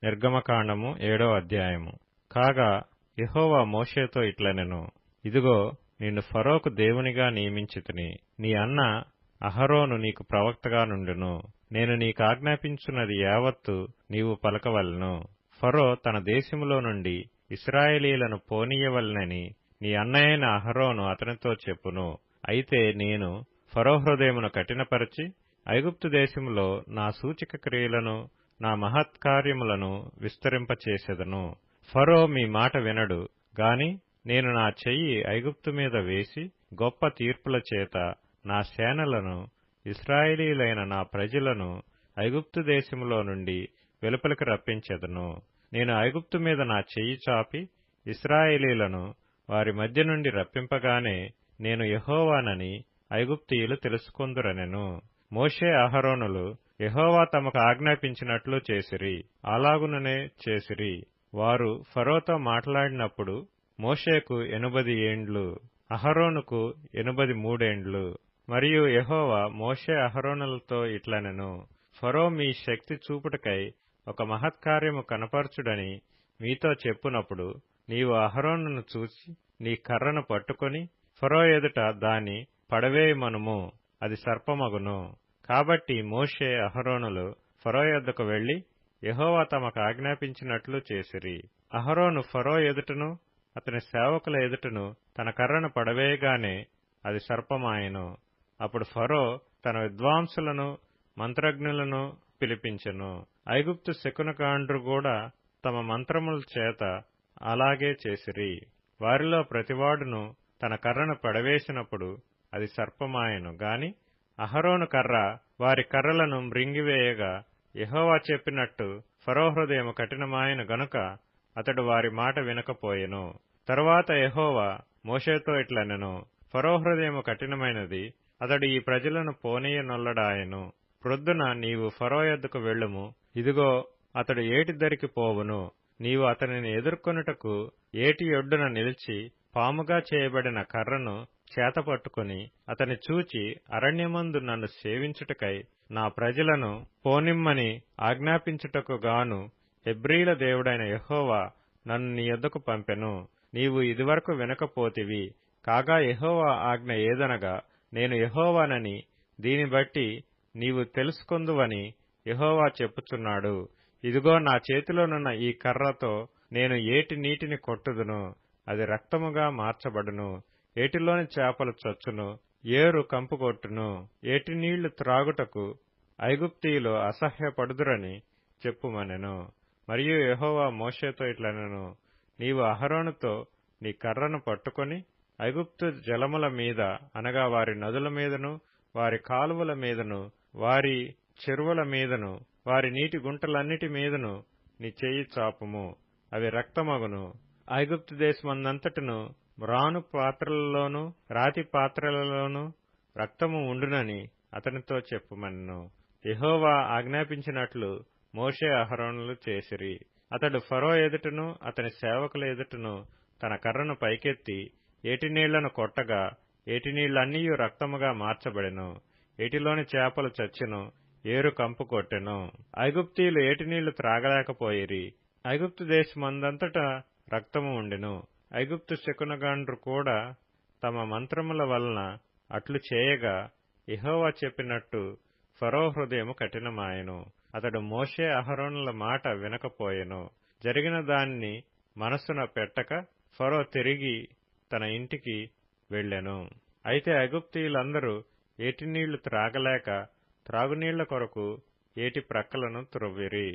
నిర్గమకాండము 7వ అధ్యాయము. కాగా యెహోవా మోషేతో ఇట్లనెను, ఇదిగో నిన్ను ఫరోకు దేవునిగా నియమించితిని. నీ అన్న అహరోను నీకు ప్రవక్తగా నుండును. నేను నీకాజ్ఞాపించున్నది యావత్తు నీవు పలకవలెను. ఫరో తన దేశములో నుండి ఇశ్రాయేలీయులను పోనీయవలెనని నీ అన్నయైన అహరోను అతనితో చెప్పును. అయితే నేను ఫరో హృదయమును కఠినపరచి ఐగుప్తు దేశములో నా సూచక క్రియలను నా మహత్కార్యములను విస్తరింపచేసెదను. ఫరో మీ మాట వినడు గాని నేను నా చెయ్యి ఐగుప్తు మీద వేసి గొప్ప తీర్పుల చేత నా సేనలను ఇశ్రాయేలీయులైన నా ప్రజలను ఐగుప్తు దేశములో నుండి వెలుపలికి రప్పించెదను. నేను ఐగుప్తు మీద నా చెయ్యి చాపి ఇశ్రాయేలీయులను వారి మధ్య నుండి రప్పింపగానే నేను యెహోవానని ఐగుప్తీయులు తెలుసుకొందురనెను. మోషే అహరోనులు యెహోవా తమకు ఆజ్ఞాపించినట్లు చేసిరి, అలాగుననే చేసిరి. వారు ఫరోతో మాట్లాడినప్పుడు మోషేకు 80 ఏండ్లు, అహరోనుకు 83 ఏండ్లు. మరియు యెహోవా మోషే అహరోనులతో ఇట్లనెను, ఫరో మీ శక్తి చూపుటకై ఒక మహత్కార్యము కనపరచుడని మీతో చెప్పునప్పుడు నీవు అహరోనును చూసి నీ కర్రను పట్టుకొని ఫరో ఎదుట దాన్ని పడవేయమనుము, అది సర్పమగును. కాబట్టి మోషే అహరోనులు ఫరో యొద్దకు వెళ్లి యెహోవా తమకు ఆజ్ఞాపించినట్లు చేసిరి. అహరోను ఫరో ఎదుటను అతని సేవకుల ఎదుటను తన కర్రను పడవేయగానే అది సర్పమాయెను. అప్పుడు ఫరో తన విద్వాంసులను మంత్రజ్ఞులను పిలిపించెను. ఐగుప్తు శకునగాండ్రు కూడా తమ మంత్రముల చేత అలాగే చేసిరి. వారిలో ప్రతివాడును తన కర్రను పడవేసినప్పుడు అది సర్పమాయెను గాని అహరోను కర్ర వారి కర్రలను మ్రింగివేయగా యెహోవా చెప్పినట్టు ఫరో హృదయము కఠినమాయెను గనుక అతడు వారి మాట వినకపోయెను. తరువాత యెహోవా మోషేతో ఇట్లనెను, ఫరో హృదయము కఠినమైనది, అతడు ఈ ప్రజలను పోనీయనొల్లడాయెను. ప్రొద్దున నీవు ఫరో యొద్దకు వెళ్ళుము, ఇదిగో అతడు ఏటి దరికి పోవును. నీవు అతనిని ఎదుర్కొనుటకు ఏటి ఒడ్డున నిలిచి పాముగా చేయబడిన కర్రను చేతపట్టుకుని అతని చూచి అరణ్యమందు నన్ను సేవించుటకై నా ప్రజలను పోనిమ్మని ఆజ్ఞాపించుటకు గాను హెబ్రీల దేవుడైన యెహోవా నన్ను నీ యొద్దకు పంపెను. నీవు ఇదివరకు వినకపోతివి. కాగా యెహోవా ఆజ్ఞ ఏదనగా నేను యెహోవానని దీని బట్టి నీవు తెలుసుకొందువని యెహోవా చెప్పుచున్నాడు. ఇదిగో నా చేతిలోనున్న ఈ కర్రతో నేను ఏటి నీటిని కొట్టుదును, అది రక్తముగా మార్చబడును. ఏటిలోని చేపలు చచ్చును, ఏరు కంపుకొట్టును. ఏటి నీళ్లు త్రాగుటకు ఐగుప్తీయులు అసహ్యపడుదురని చెప్పుమనెను. మరియు యెహోవా మోషేతో ఇట్లనెను, నీవు అహరోనుతో నీ కర్రను పట్టుకొని ఐగుప్తు జలముల మీద అనగా వారి నదుల మీదను వారి కాలువల మీదను వారి చెరువుల మీదను వారి నీటి గుంటలన్నిటి మీదను నీ చెయ్యి చాపుము, అవి రక్తమగును. ఐగుప్తు దేశమందంతటను రాను పాత్రలలోనూ రాతి పాత్రలలోనూ రక్తము ఉండునని అతనితో చెప్పుమనెను. యెహోవా ఆజ్ఞాపించినట్లు మోషే అహరోనులు చేసిరి. అతడు ఫరో ఎదుటను అతని సేవకుల ఎదుటను తన కర్రను పైకెత్తి ఏటి నీళ్లను కొట్టగా ఏటి నీళ్లన్నీయు రక్తముగా మార్చబడెను. ఏటిలోని చేపలు చచ్చెను, ఏరు కంపు కొట్టెను. ఐగుప్తీయులు ఏటి నీళ్లు త్రాగలేకపోయిరి. ఐగుప్తు దేశమందంతటా రక్తము ఉండెను. ఐగుప్తు శకునగాండ్రు కూడా తమ మంత్రముల వలన అట్లు చేయగా యెహోవా చెప్పినట్టు ఫరో హృదయము కఠినమాయెను. అతడు మోషే అహరోనుల మాట వినకపోయెను. జరిగిన దానిని మనస్సున పెట్టక ఫరో తిరిగి తన ఇంటికి వెళ్ళెను. అయితే ఐగుప్తీయులందరూ ఏటి నీళ్లు త్రాగలేక త్రాగునీళ్ల కొరకు ఏటి ప్రక్కలను త్రొవ్విరి.